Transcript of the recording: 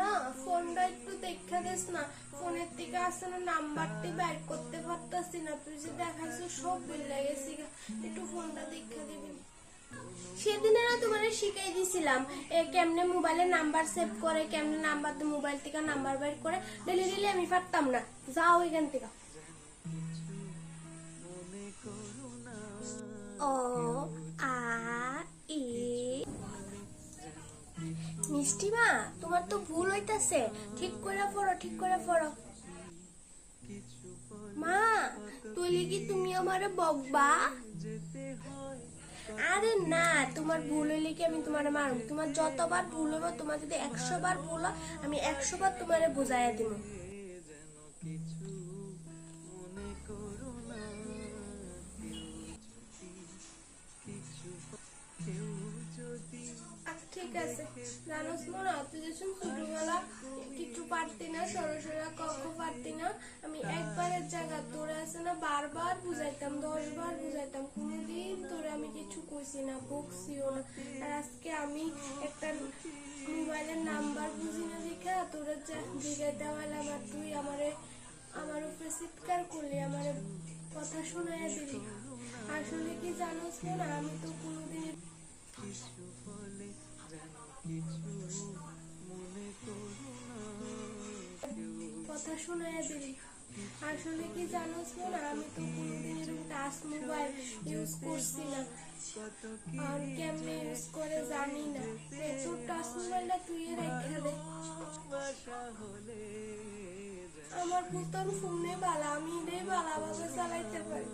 না ফোনটা একটু দেখা দিস না, ফোনের থেকে আসছে না নাম্বারটি বের করতে পারতাছি না, তুই যে দেখাইছো সব ভুলে গেছি, একটু ফোনটা দেখা দিবি। সেদিন না তোমার শিখাই দিছিলাম কেমনে মোবাইলে নাম্বার সেভ করে, কেমনে নাম্বার মোবাইল থেকে নাম্বার বের করে, ডেলি ডেলি আমি পারতাম না, যাও এখান থেকে। ও আ ই মিষ্টি মা, তোমার তো ভুল হইতাছে, ঠিক করে পড়ো, ঠিক করে পড়ো। মা তুই কি তুমি আমারে বকবা? আরে না, তোমার ভুল হইলে কি আমি তোমারে মারব? তোমার যতবার ভুল হবে, তোমার যদি 100 বার ভুল হয়, আমি 100 বার তোমারে বুঝাইয়া দিব। ঠিক আছে, জানোস না তুই যখন ছোটবেলা কিছু পারতি না, সরসরা কখ পারতি না, আমি একবারের জায়গা তোরে আছে না বারবার বুঝাইতাম, 10 বার বুঝাইতাম, কোনোদিন তোরে আমি কিছু কইছি না, বকছিও না। আর আজকে আমি একটা মোবাইলের নাম্বার বুঝি না দেখা তোরে জিগাইতে হইলাম, আর তুই আমার উপরে চিৎকার করলি, আমার কথা শোনাইয়া দিলি। আসলে কি জানোস না, আমি তো কোনোদিন কথা শোনাইয়া দিলি। আসলে কি জানোস না, আমি তো কোনোদিন এরকম টাচ মোবাইল ইউজ করছি না, আর কেমনে ইউজ করে জানি না। তোর টাচ মোবাইলটা তুই রেখে দে, আমার পুতন ফোনে বালা, আমি এটাই বালাভাবে চালাইতে পারি।